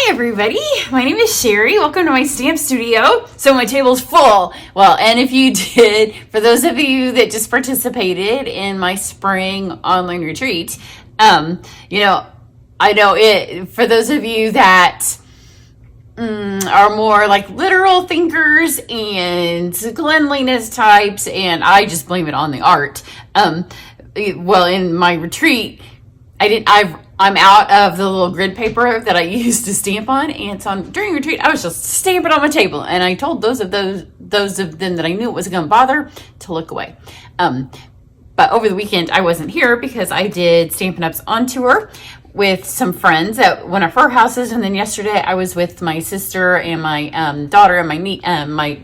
Hi everybody, my name is Cheri. Welcome to my stamp studio. So my table's full. Well, and if you did, for those of you that just participated in my spring online retreat, I know it, for those of you that are more like literal thinkers and cleanliness types, and I just blame it on the art. Well, in my retreat, I'm out of the little grid paper that I used to stamp on, and so during retreat I was just stamping on my table, and I told those of them that I knew it wasn't going to bother to look away. But over the weekend I wasn't here because I did Stampin' Up's on tour with some friends at one of her houses, and then yesterday I was with my sister and my daughter and my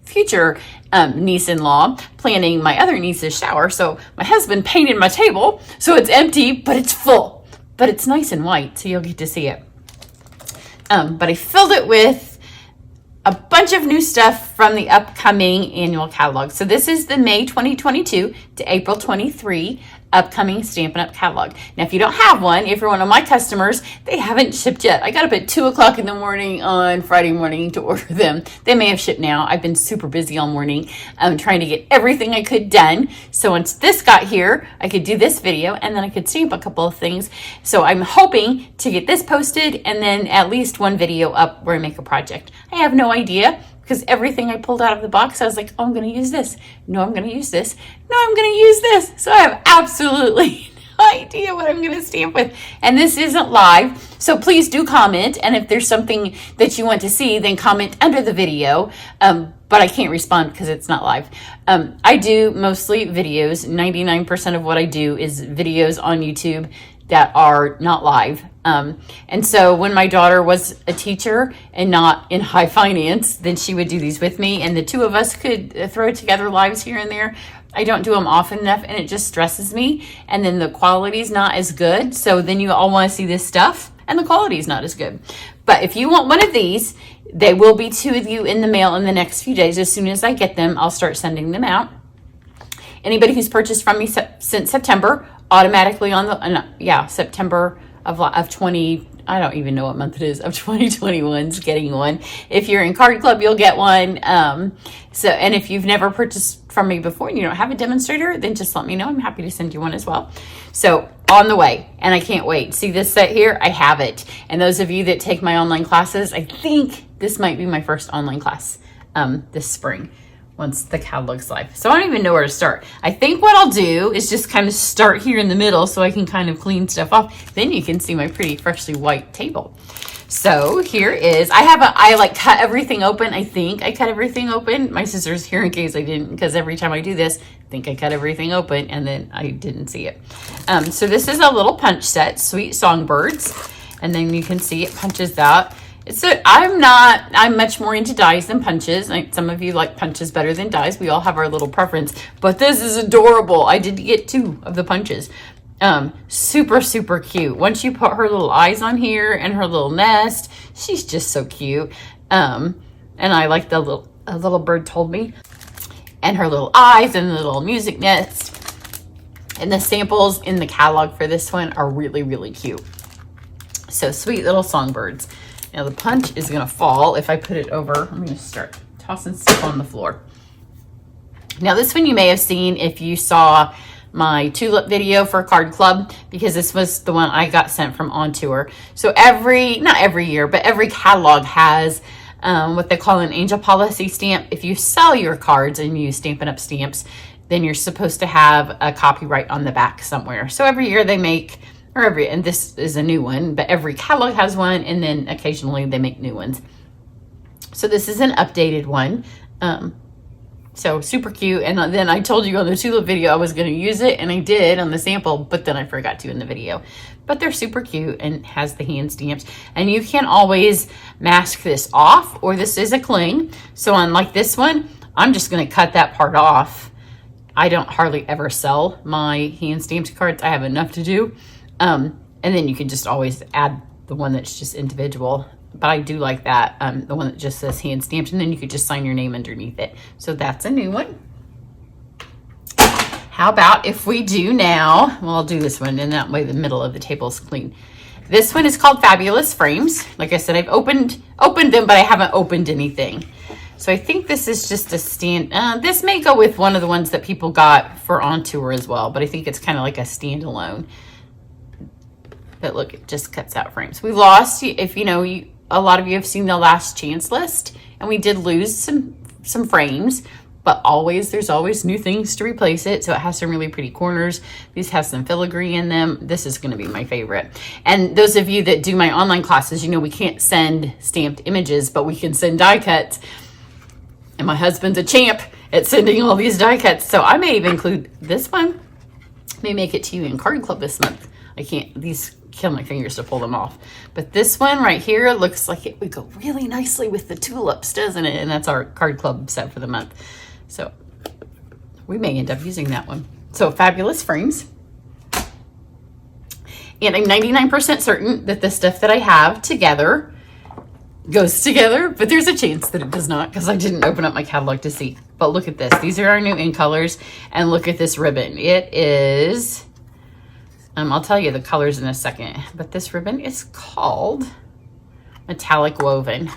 future niece-in-law planning my other niece's shower. So my husband painted my table so it's empty, but it's full. But it's nice and white, so you'll get to see it. But I filled it with a bunch of new stuff from the upcoming annual catalog. So this is the May 2022 to April 23 upcoming Stampin' Up catalog. Now, if you don't have one, if you're one of my customers, they haven't shipped yet. I got up at 2 o'clock in the morning on Friday morning to order them. They may have shipped now. I've been super busy all morning trying to get everything I could done. So once this got here, I could do this video and then I could stamp a couple of things. So I'm hoping to get this posted and then at least one video up where I make a project. I have no idea, because everything I pulled out of the box, I was like, oh, I'm going to use this. No, I'm going to use this. No, I'm going to use this. So I have absolutely no idea what I'm going to stamp with. And this isn't live, so please do comment. And if there's something that you want to see, then comment under the video. But I can't respond because it's not live. I do mostly videos. 99% of what I do is videos on YouTube that are not live. And so when my daughter was a teacher and not in high finance, then she would do these with me, and the two of us could throw together lives here and there. I don't do them often enough, and it just stresses me, and then the quality's not as good. So then you all want to see this stuff and the quality's not as good. But if you want one of these, they will be to you in the mail in the next few days. As soon as I get them, I'll start sending them out. Anybody who's purchased from me since September, automatically on the September of 20, I don't even know what month it is, of 2021's getting one. If you're in Card Club, you'll get one. And if you've never purchased from me before and you don't have a demonstrator, then just let me know. I'm happy to send you one as well. So on the way, and I can't wait. See this set here? I have it. And those of you that take my online classes, I think this might be my first online class this spring, once the catalog's live. So I don't even know where to start. I think what I'll do is just kind of start here in the middle so I can kind of clean stuff off. Then you can see my pretty freshly white table. So here is, I cut everything open. I think I cut everything open. My sister's here in case I didn't, because every time I do this, I think I cut everything open and then I didn't see it. So this is a little punch set, Sweet Songbirds. And then you can see it punches out. I'm much more into dies than punches. Some of you like punches better than dies. We all have our little preference, but this is adorable. I did get 2 of the punches. Super, super cute. Once you put her little eyes on here and her little nest, she's just so cute. And I like a little bird told me, and her little eyes and the little music nest. And the samples in the catalog for this one are really, really cute. So sweet little songbirds. Now the punch is going to fall if I put it over. I'm going to start tossing stuff on the floor. Now this one you may have seen if you saw my tulip video for Card Club, because this was the one I got sent from On Tour. So not every year, but every catalog has what they call an angel policy stamp. If you sell your cards and you use Stampin' Up stamps, then you're supposed to have a copyright on the back somewhere. So every year they make, and this is a new one, but every catalog has one, and then occasionally they make new ones. So this is an updated one. So super cute. And then I told you on the tulip video I was going to use it, and I did on the sample, but then I forgot to in the video. But they're super cute and has the hand stamps. And you can always mask this off, or this is a cling. So on like this one, I'm just going to cut that part off. I don't hardly ever sell my hand stamped cards. I have enough to do. And then you can just always add the one that's just individual. But I do like that, the one that just says hand stamped, and then you could just sign your name underneath it. So that's a new one. How about if we do now, well, I'll do this one, and that way the middle of the table is clean. This one is called Fabulous Frames. Like I said, I've opened them, but I haven't opened anything. So I think this is just a stand. This may go with one of the ones that people got for on tour as well, but I think it's kind of like a standalone. But look, it just cuts out frames. We lost, if you know, a lot of you have seen the last chance list, and we did lose some frames, but there's always new things to replace it. So it has some really pretty corners. These have some filigree in them. This is going to be my favorite. And those of you that do my online classes, you know we can't send stamped images, but we can send die cuts. And my husband's a champ at sending all these die cuts. So I may even include this one. May make it to you in Card Club this month. These kill my fingers to pull them off. But this one right here looks like it would go really nicely with the tulips, doesn't it? And that's our Card Club set for the month. So we may end up using that one. So Fabulous Frames. And I'm 99% certain that the stuff that I have together goes together, but there's a chance that it does not because I didn't open up my catalog to see. But look at this. These are our new in colors. And look at this ribbon. It is, I'll tell you the colors in a second, but this ribbon is called Metallic Woven.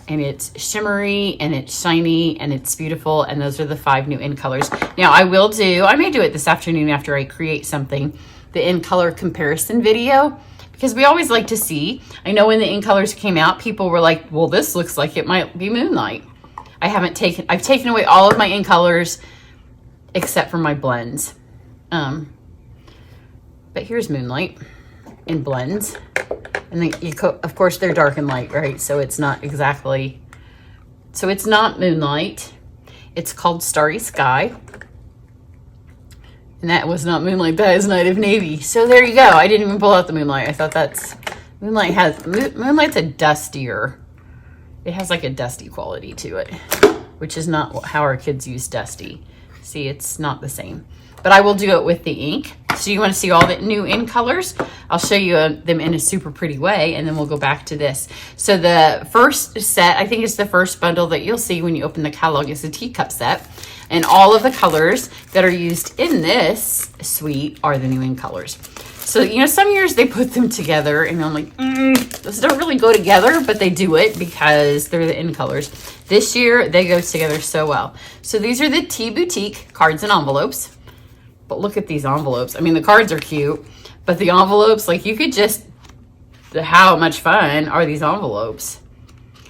And it's shimmery and it's shiny and it's beautiful. And those are the 5 new in colors. Now I may do it this afternoon after I create something, the in color comparison video, because we always like to see. I know when the in colors came out, people were like, well, this looks like it might be Moonlight. I've taken away all of my in colors except for my blends. But here's Moonlight in blends. And then of course they're dark and light, right? So it's not Moonlight. It's called Starry Sky. And that was not Moonlight, that is Night of Navy. So there you go. I didn't even pull out the Moonlight. I thought Moonlight's a dustier. It has like a dusty quality to it, which is not how our kids use dusty. See, it's not the same. But I will do it with the ink. So you want to see all the new in colors? I'll show you them in a super pretty way, and then we'll go back to this. So the first set, I think it's the first bundle that you'll see when you open the catalog, is the teacup set. And all of the colors that are used in this suite are the new in colors. So, you know, some years they put them together, and I'm like, those don't really go together, but they do it because they're the in colors. This year, they go together so well. So these are the Tea Boutique cards and envelopes. But look at these envelopes. I mean, the cards are cute, but the envelopes, like you could just, how much fun are these envelopes?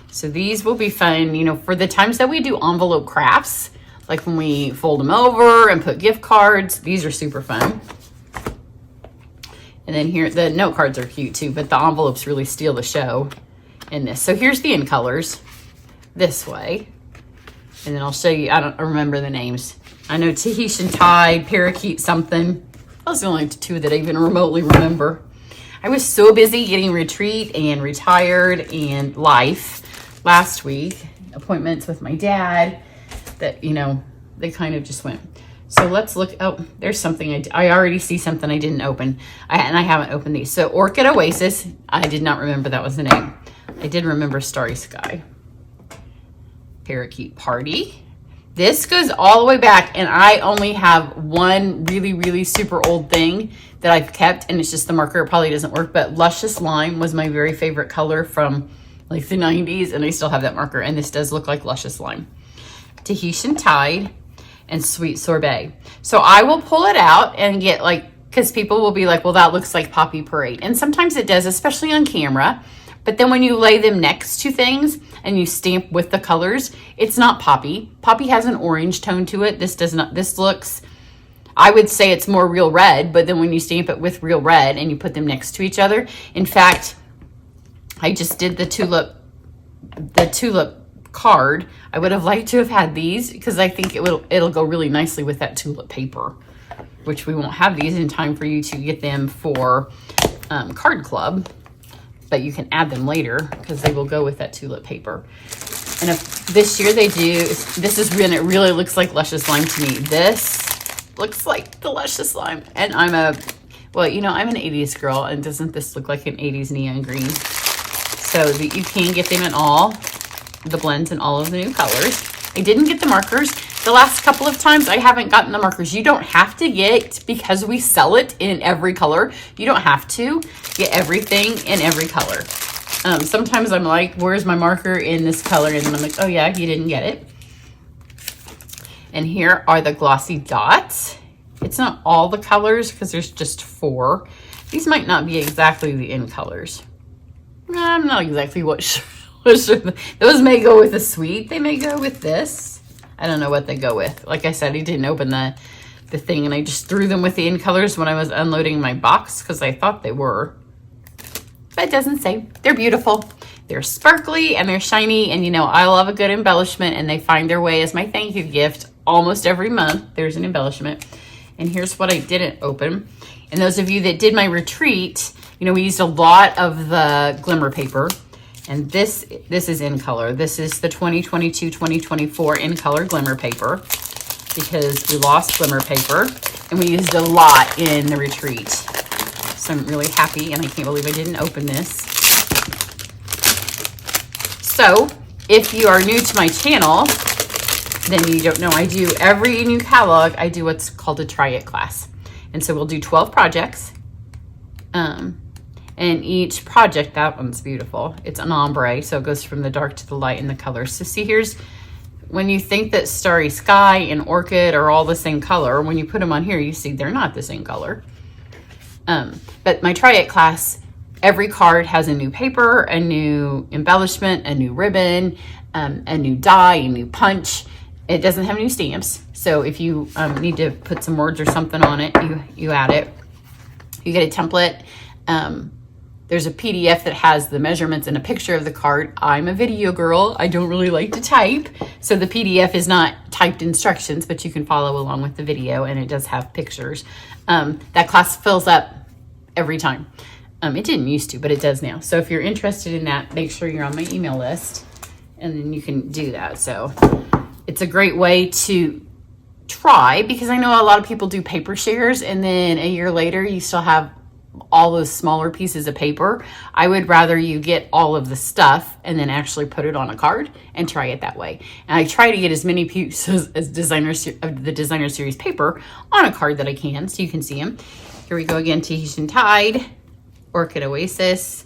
So these will be fun, you know, for the times that we do envelope crafts, like when we fold them over and put gift cards. These are super fun. And then here, the note cards are cute too, but the envelopes really steal the show in this. So here's the in colors this way. And then I'll show you, I don't remember the names. I know Tahitian Tide, Parakeet something. Those are the only 2 that I even remotely remember. I was so busy getting retreat and retired and life last week, appointments with my dad, that, you know, they kind of just went. So let's look. Oh, there's something I already see something I didn't open. And I haven't opened these. So Orchid Oasis, I did not remember that was the name. I did remember Starry Sky. Parakeet Party. This goes all the way back, and I only have one really, really super old thing that I've kept, and it's just the marker. It probably doesn't work, but Luscious Lime was my very favorite color from like the 90s, and I still have that marker, and this does look like Luscious Lime. Tahitian Tide and Sweet Sorbet. So I will pull it out and get like, because people will be like, well, that looks like Poppy Parade. And sometimes it does, especially on camera. But then when you lay them next to things and you stamp with the colors, it's not Poppy. Poppy has an orange tone to it. This does not. This looks, I would say it's more Real Red, but then when you stamp it with Real Red and you put them next to each other, in fact, I just did the tulip card. I would have liked to have had these because I think it'll go really nicely with that tulip paper, which we won't have these in time for you to get them for Card Club. But you can add them later because they will go with that tulip paper. And if this year they do, this is when it really looks like Luscious Lime to me. This looks like the Luscious Lime. And I'm an 80s girl, and doesn't this look like an 80s neon green? So you can get them in all the blends and all of the new colors. I didn't get the markers. the last couple of times I haven't gotten the markers. You don't have to get, because we sell it in every color, you don't have to get everything in every color. Sometimes I'm like, where's my marker in this color? And then I'm like, oh yeah, you didn't get it. And here are the glossy dots. It's not all the colors because there's just 4. These might not be exactly the in colors. I'm not exactly what sure. Those may go with a sweet. They may go with this. I don't know what they go with. Like I said, I didn't open the thing, and I just threw them with the in colors when I was unloading my box because I thought they were. But it doesn't say. They're beautiful. They're sparkly and they're shiny, and you know, I love a good embellishment, and they find their way as my thank you gift almost every month. There's an embellishment. And here's what I didn't open. And those of you that did my retreat, you know, we used a lot of the glimmer paper, and this is in color. This is the 2022-2024 in color glimmer paper, because we lost glimmer paper and we used a lot in the retreat. So I'm really happy, and I can't believe I didn't open this. So if you are new to my channel, then you don't know, I do every new catalog, I do what's called a try it class. And so we'll do 12 projects. And each project, that one's beautiful. It's an ombre, so it goes from the dark to the light in the colors. So see, here's, when you think that Starry Sky and Orchid are all the same color, when you put them on here, you see they're not the same color. But my try it class, every card has a new paper, a new embellishment, a new ribbon, a new die, a new punch. It doesn't have new stamps. So if you need to put some words or something on it, you add it. You get a template. There's a PDF that has the measurements and a picture of the card. I'm a video girl. I don't really like to type. So the PDF is not typed instructions, but you can follow along with the video, and it does have pictures. That class fills up every time. It didn't used to, but it does now. So if you're interested in that, make sure you're on my email list, and then you can do that. So it's a great way to try, because I know a lot of people do paper shares, and then a year later you still have all those smaller pieces of paper. I would rather you get all of the stuff and then actually put it on a card and try it that way. And I try to get as many pieces as the designer series paper on a card that I can, so you can see them. Here we go again. Tahitian Tide, Orchid Oasis,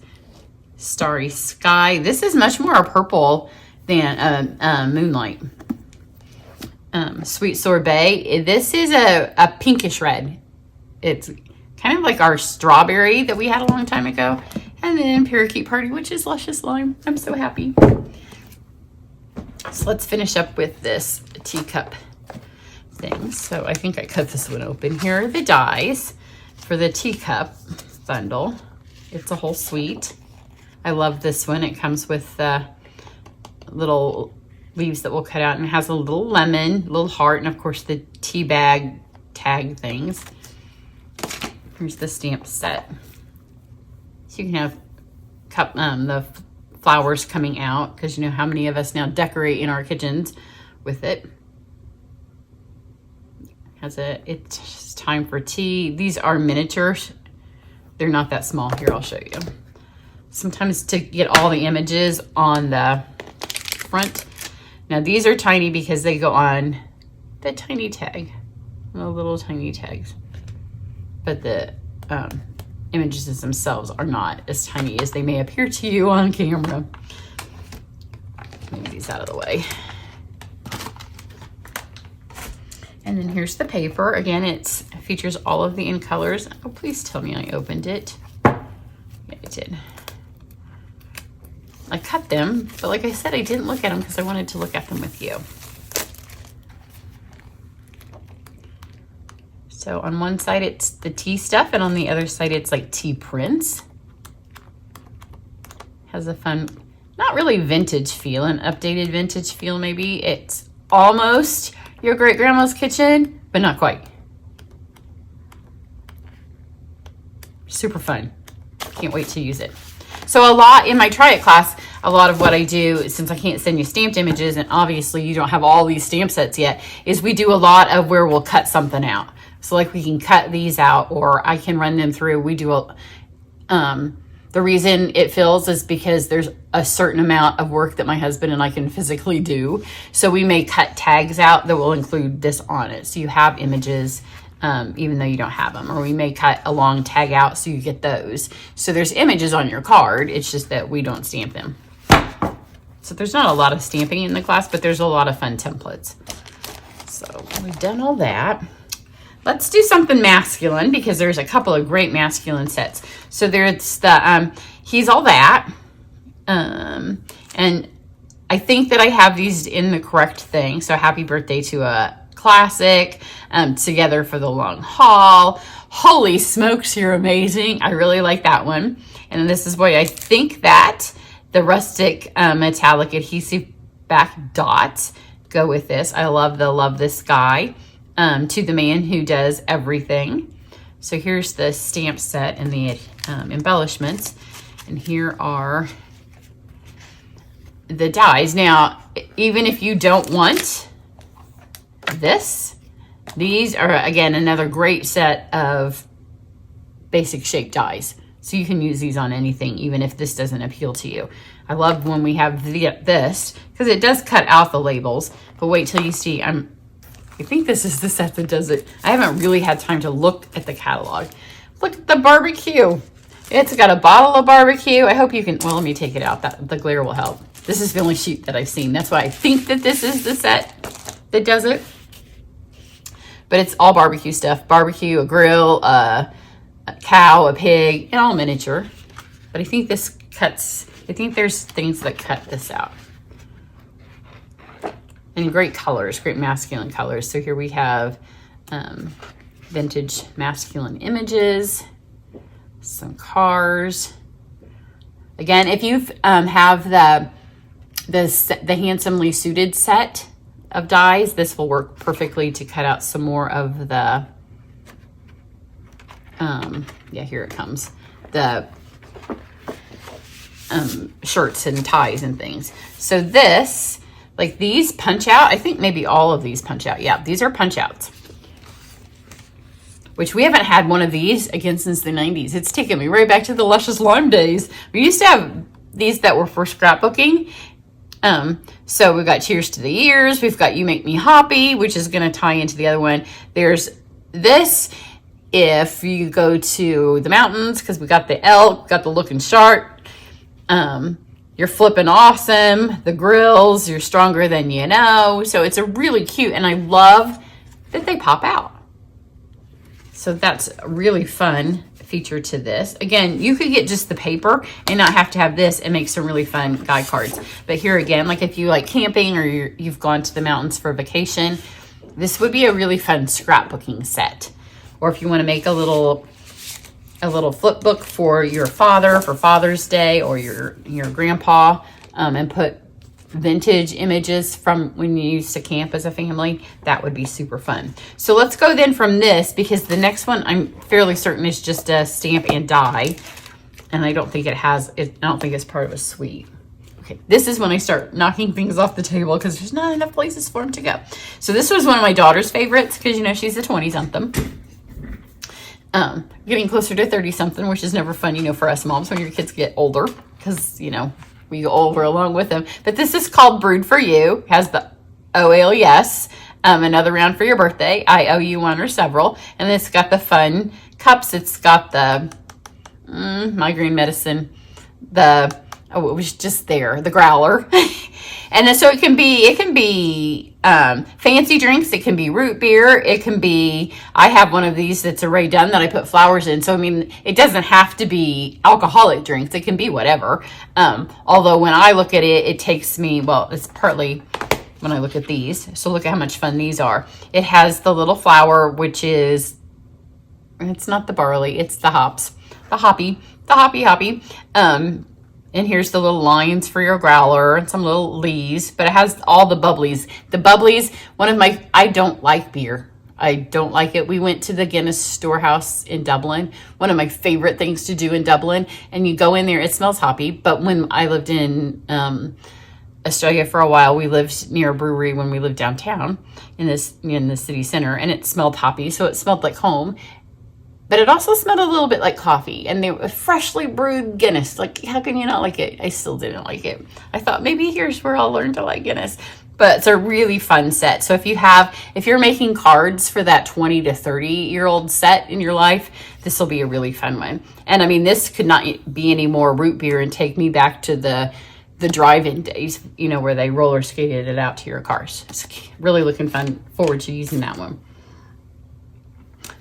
Starry Sky. This is much more a purple than Moonlight. Sweet Sorbet. This is a pinkish red. It's kind of like our strawberry that we had a long time ago. And then Parakeet Party, which is Luscious Lime. I'm so happy. So let's finish up with this teacup thing. So I think I cut this one open. Here are the dies for the teacup bundle. It's a whole suite. I love this one. It comes with little leaves that we'll cut out, and it has a little lemon, little heart, and of course the tea bag tag things. Here's the stamp set. So you can have the flowers coming out, because you know how many of us now decorate in our kitchens with it. It's time for tea. These are miniatures. They're not that small. Here, I'll show you. Sometimes to get all the images on the front. Now these are tiny because they go on the tiny tag, the little tiny tags. But the images themselves are not as tiny as they may appear to you on camera. Move these out of the way. And then here's the paper. Again, it features all of the in colors. Oh, please tell me I opened it. Yeah, I did. I cut them, but like I said, I didn't look at them because I wanted to look at them with you. So on one side, it's the tea stuff, and on the other side, it's like tea prints. Has a fun, not really vintage feel, an updated vintage feel maybe. It's almost your great-grandma's kitchen, but not quite. Super fun. Can't wait to use it. So a lot in my try it class, a lot of what I do, since I can't send you stamped images, and obviously you don't have all these stamp sets yet, is we do a lot of where we'll cut something out. So like we can cut these out, or I can run them through. We do The reason it fills is because there's a certain amount of work that my husband and I can physically do. So we may cut tags out that will include this on it. So you have images, even though you don't have them. Or we may cut a long tag out so you get those. So there's images on your card. It's just that we don't stamp them. So there's not a lot of stamping in the class, but there's a lot of fun templates. So we've done all that. Let's do something masculine because there's a couple of great masculine sets. So there's the He's All That. And I think that I have these in the correct thing. So Happy Birthday to a Classic, Together for the Long Haul. Holy smokes, you're amazing. I really like that one. And this is why I think that the rustic metallic adhesive back dots go with this. I love the Love This Guy. To the Man Who Does Everything. So here's the stamp set and the embellishments. And here are the dies. Now, even if you don't want this, these are, again, another great set of basic shape dies. So you can use these on anything, even if this doesn't appeal to you. I love when we have this, because it does cut out the labels. But wait till you see, I think this is the set that does it. I haven't really had time to look at the catalog. Look at the barbecue. It's got a bottle of barbecue. I hope you can, well, let me take it out. The glare will help. This is the only sheet that I've seen. That's why I think that this is the set that does it. But it's all barbecue stuff. Barbecue, a grill, a cow, a pig, and all miniature. But I think this cuts, I think there's things that cut this out. And great colors, great masculine colors. So here we have vintage masculine images, some cars. Again, if you have the Handsomely Suited set of dies, this will work perfectly to cut out some more of the, yeah, here it comes, the shirts and ties and things. So this, like these punch out, I think maybe all of these punch out. Yeah, these are punch outs, which we haven't had one of these again since the 90s. It's taken me right back to the Luscious Lime days. We used to have these that were for scrapbooking. So we've got Cheers to the Years. We've got You Make Me Happy, which is going to tie into the other one. There's this, if you go to the mountains, because we got the elk, got the Looking Sharp. You're Flipping Awesome, the grills, You're Stronger Than You Know. So it's a really cute, and I love that they pop out. So that's a really fun feature to this. Again, you could get just the paper and not have to have this and make some really fun guide cards. But here again, like if you like camping or you've gone to the mountains for a vacation, this would be a really fun scrapbooking set. Or if you want to make a little flip book for your father for Father's Day, or your grandpa, and put vintage images from when you used to camp as a family, that would be super fun. So let's go then from this, because the next one I'm fairly certain is just a stamp and die, and I don't think it has it. I don't think it's part of a suite. Okay, this is when I start knocking things off the table because there's not enough places for them to go. So this was one of my daughter's favorites because, you know, she's a 20-something. Getting closer to 30-something, which is never fun, you know, for us moms when your kids get older, because, you know, we go over along with them. But this is called Brewed for You. Has the OALS, another round for your birthday. I owe you one or several. And it's got the fun cups. It's got the migraine medicine. It was just there, the growler. And then, so it can be fancy drinks. It can be root beer. It can be, I have one of these that's already done that I put flowers in. So, I mean, it doesn't have to be alcoholic drinks. It can be whatever. Although when I look at it, it takes me, well, it's partly when I look at these. So look at how much fun these are. It has the little flower, which is, it's not the barley, it's the hops, the hoppy. And here's the little lines for your growler and some little leaves, but it has all the bubblies. The bubblies, I don't like beer. I don't like it. We went to the Guinness Storehouse in Dublin, one of my favorite things to do in Dublin. And you go in there, it smells hoppy. But when I lived in Australia for a while, we lived near a brewery when we lived downtown in the city center, and it smelled hoppy. So it smelled like home. but it also smelled a little bit like coffee, and they were freshly brewed Guinness. Like, how can you not like it? I still didn't like it. I thought maybe here's where I'll learn to like Guinness. But it's a really fun set. So if you're making cards for that 20 to 30-year-old set in your life, this will be a really fun one. And I mean, this could not be any more root beer and take me back to the drive-in days, you know, where they roller skated it out to your cars. It's really looking forward to using that one.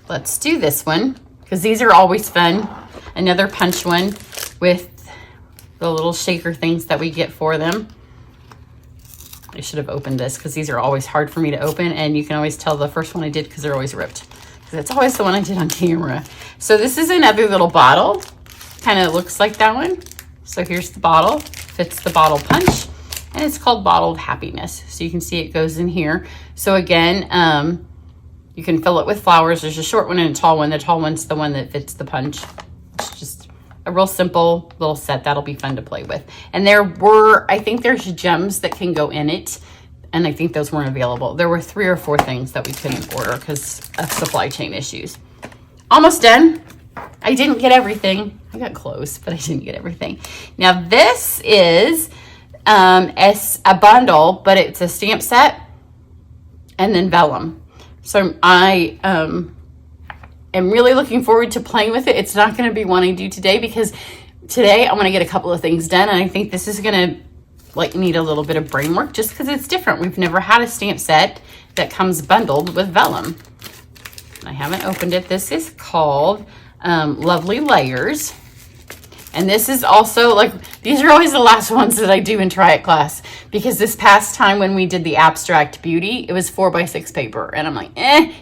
Let's do this one, because these are always fun. Another punch one with the little shaker things that we get for them. I should have opened this, because these are always hard for me to open, and you can always tell the first one I did because they're always ripped. Because it's always the one I did on camera. So this is another little bottle. Kind of looks like that one. So here's the bottle. Fits the bottle punch. And it's called Bottled Happiness. So you can see it goes in here. So again, you can fill it with flowers. There's a short one and a tall one. The tall one's the one that fits the punch. It's just a real simple little set that'll be fun to play with. And I think there's gems that can go in it, and I think those weren't available. There were 3 or 4 things that we couldn't order because of supply chain issues. Almost done. I didn't get everything. I got close, but I didn't get everything. Now this is a bundle, but it's a stamp set and then vellum. So I am really looking forward to playing with it. It's not going to be one I do today, because today I want to get a couple of things done, and I think this is going to like need a little bit of brain work just because it's different. We've never had a stamp set that comes bundled with vellum. I haven't opened it. This is called Lovely Layers. And this is also, like, these are always the last ones that I do in Try It class, because this past time when we did the Abstract Beauty, it was 4x6 paper. And I'm like,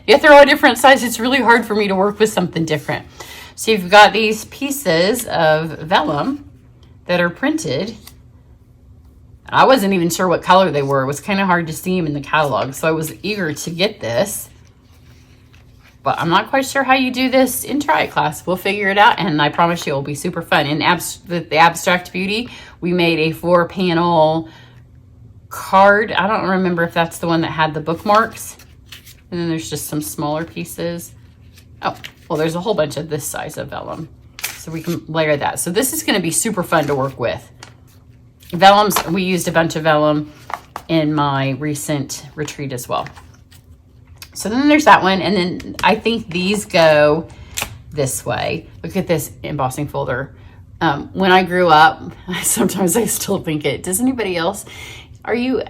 you throw a different size. It's really hard for me to work with something different. So you've got these pieces of vellum that are printed. I wasn't even sure what color they were. It was kind of hard to see them in the catalog. So I was eager to get this. But I'm not quite sure how you do this in Try It class. We'll figure it out, and I promise you it will be super fun. With the Abstract Beauty, we made a 4-panel card. I don't remember if that's the one that had the bookmarks. And then there's just some smaller pieces. Oh, well, there's a whole bunch of this size of vellum. So we can layer that. So this is going to be super fun to work with. Vellums, we used a bunch of vellum in my recent retreat as well. So then there's that one, and then I think these go this way. Look at this embossing folder. When I grew up, sometimes I still think it. Does anybody else? Are you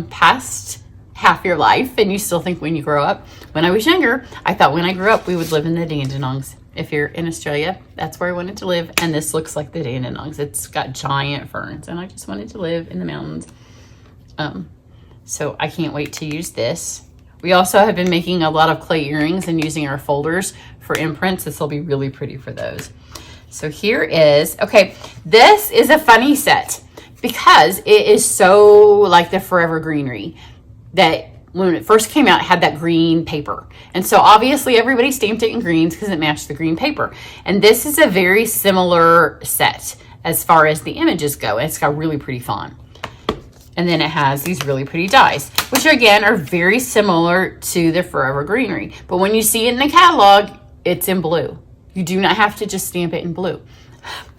past half your life and you still think when you grow up? When I was younger, I thought when I grew up we would live in the Dandenongs. If you're in Australia, that's where I wanted to live, and this looks like the Dandenongs. It's got giant ferns, and I just wanted to live in the mountains. So I can't wait to use this. We also have been making a lot of clay earrings and using our folders for imprints. This will be really pretty for those. So here is, okay, this is a funny set because it is so like the Forever Greenery that when it first came out, it had that green paper. And so obviously everybody stamped it in greens because it matched the green paper. And this is a very similar set as far as the images go. It's got really pretty font. And then it has these really pretty dies, which again are very similar to the Forever Greenery. But when you see it in the catalog, it's in blue. You do not have to just stamp it in blue.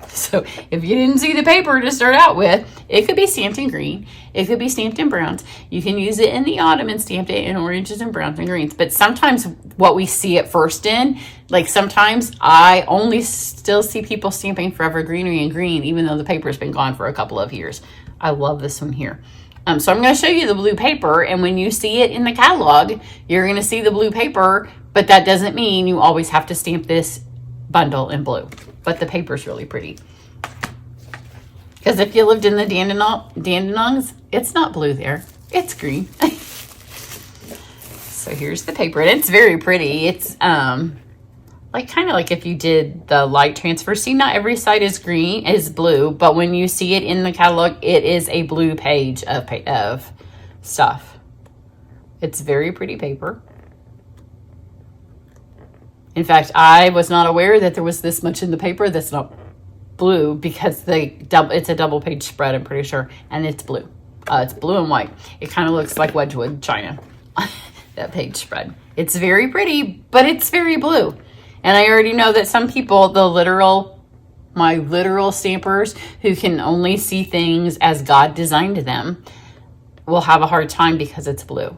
So if you didn't see the paper to start out with, it could be stamped in green. It could be stamped in browns. You can use it in the autumn and stamp it in oranges and browns and greens. But sometimes what we see it first in, like sometimes I only still see people stamping Forever Greenery in green, even though the paper's been gone for a couple of years. I love this one here. So I'm going to show you the blue paper, and when you see it in the catalog, you're going to see the blue paper, but that doesn't mean you always have to stamp this bundle in blue. But the paper's really pretty. Because if you lived in the Dandenongs, it's not blue there. It's green. So here's the paper, and it's very pretty. It's like kind of like if you did the light transfer. See, not every side is blue, but when you see it in the catalog, it is a blue page of stuff. It's very pretty paper. In fact, I was not aware that there was this much in the paper that's not blue because it's a double page spread, I'm pretty sure, and it's blue. It's blue and white. It kind of looks like Wedgwood China, that page spread. It's very pretty, but it's very blue. And I already know that some people, my literal stampers who can only see things as God designed them, will have a hard time because it's blue.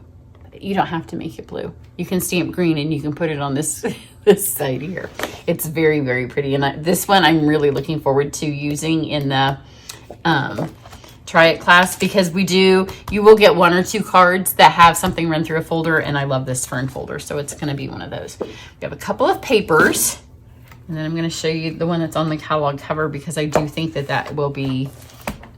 You don't have to make it blue. You can stamp green and you can put it on this this side here. It's very, very pretty. And this one I'm really looking forward to using in the Try It class, because you will get 1 or 2 cards that have something run through a folder, and I love this Fern folder, so it's going to be one of those. We have a couple of papers, and then I'm going to show you the one that's on the catalog cover, because I do think that will be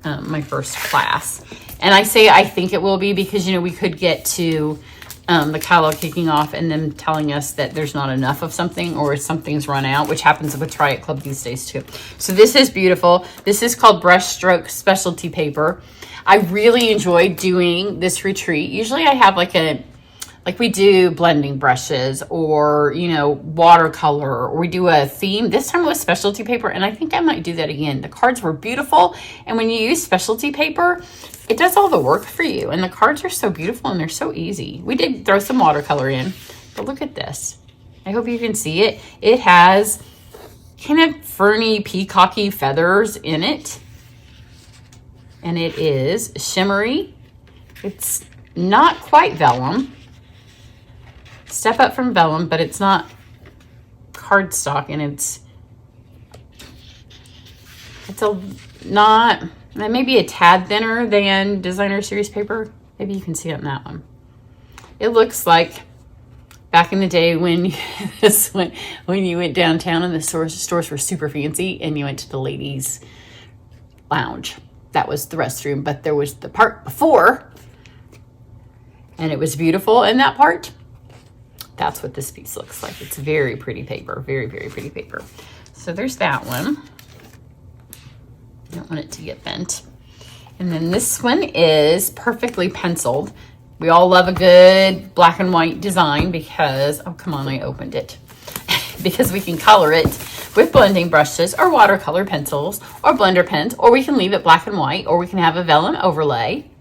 my first class. And I say I think it will be because, we could get to the catalog kicking off and them telling us that there's not enough of something, or something's run out, which happens with Try It Club these days too. So this is beautiful. This is called Brushstroke Specialty Paper. I really enjoyed doing this retreat. Usually I have like we do blending brushes, or, watercolor, or we do a theme. This time it was specialty paper, and I think I might do that again. The cards were beautiful, and when you use specialty paper, it does all the work for you, and the cards are so beautiful, and they're so easy. We did throw some watercolor in, but look at this. I hope you can see it. It has kind of ferny, peacocky feathers in it, and it is shimmery. It's not quite vellum. Step up from vellum, but it's not cardstock, and it's maybe a tad thinner than designer series paper. Maybe you can see it in that one. It looks like back in the day when you went downtown and the stores were super fancy, and you went to the ladies' lounge. That was the restroom, but there was the part before, and it was beautiful in that part. That's what this piece looks like. It's very pretty paper. Very, very pretty paper. So there's that one. I don't want it to get bent. And then this one is perfectly penciled. We all love a good black and white design because, oh, come on, I opened it. Because we can color it with blending brushes or watercolor pencils or blender pens, or we can leave it black and white, or we can have a vellum overlay.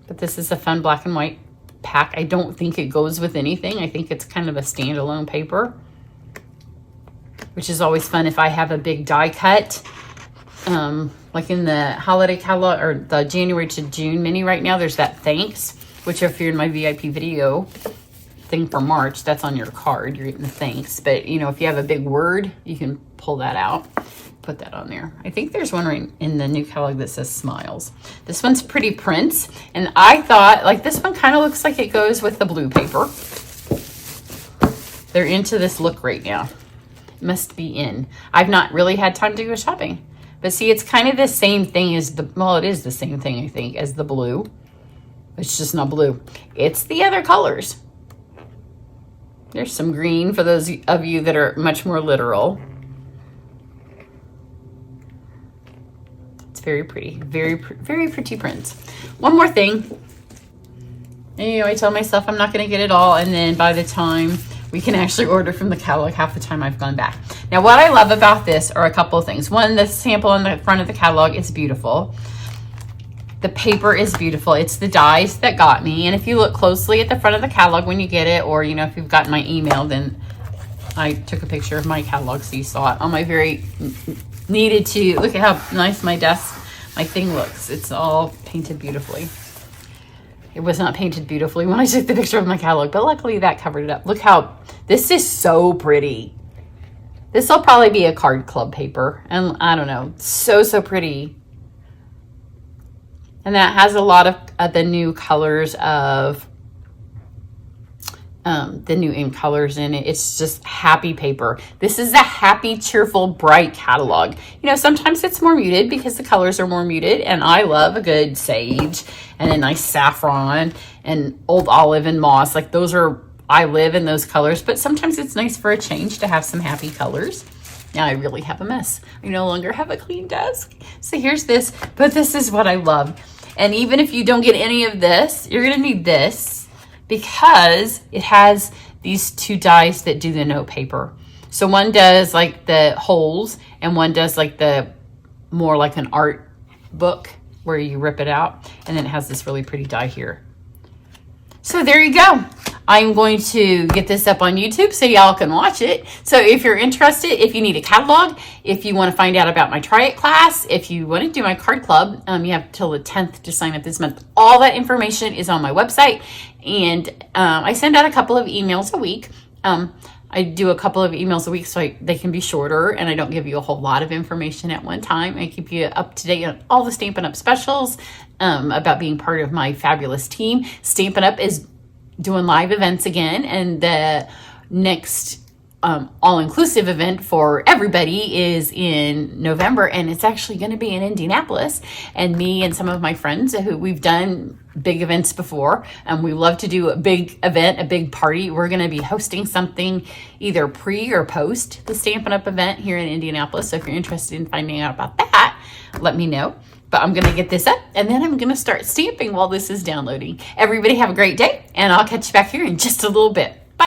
But this is a fun black and white pack. I don't think it goes with anything. I think it's kind of a standalone paper, which is always fun if I have a big die cut, like in the holiday catalog or the January to June mini right now. There's that thanks, which if you're in my VIP video thing for March, that's on your card. You're getting the thanks. But if you have a big word, you can pull that out, put that on there. I think there's one right in the new catalog that says smiles. This one's pretty prints, and I thought this one kind of looks like it goes with the blue paper. They're into this look right now. It must be in. I've not really had time to go shopping, but see, it's kind of the same thing as it is the same thing, I think, as the blue. It's just not blue. It's the other colors. There's some green for those of you that are much more literal. Very pretty, very, very pretty prints. One more thing. And, I tell myself I'm not going to get it all, and then by the time we can actually order from the catalog, half the time I've gone back. Now, what I love about this are a couple of things. One, the sample on the front of the catalog is beautiful. The paper is beautiful. It's the dies that got me. And if you look closely at the front of the catalog when you get it, or if you've gotten my email, then I took a picture of my catalog so you saw it on my very needed to look at how nice my thing looks. It's all painted beautifully. It was not painted beautifully when I took the picture of my catalog, but luckily that covered it up. Look how this is so pretty. This will probably be a card club paper, and I don't know, so pretty. And that has a lot of the new colors of the new ink colors in it. It's just happy paper. This is a happy, cheerful, bright catalog. Sometimes it's more muted because the colors are more muted, and I love a good sage and a nice saffron and old olive and moss. I live in those colors, but sometimes it's nice for a change to have some happy colors. Now I really have a mess. I no longer have a clean desk. So here's this, but this is what I love. And even if you don't get any of this, you're gonna need this, because it has these 2 dies that do the note paper. So one does the holes, and one does the more like an art book where you rip it out, and then it has this really pretty die here. So there you go. I'm going to get this up on YouTube so y'all can watch it. So if you're interested, if you need a catalog, if you want to find out about my Try It class, if you want to do my card club, you have till the 10th to sign up this month. All that information is on my website, and I send out a couple of emails a week. I do a couple of emails a week so they can be shorter, and I don't give you a whole lot of information at one time. I keep you up to date on all the Stampin' Up! Specials, about being part of my fabulous team. Stampin' Up! Is doing live events again, and the next all-inclusive event for everybody is in November, and it's actually going to be in Indianapolis. And me and some of my friends who we've done big events before, and we love to do a big event, a big party. We're going to be hosting something either pre or post the Stampin' Up! Event here in Indianapolis. So if you're interested in finding out about that, let me know. But I'm going to get this up, and then I'm going to start stamping while this is downloading. Everybody have a great day, and I'll catch you back here in just a little bit.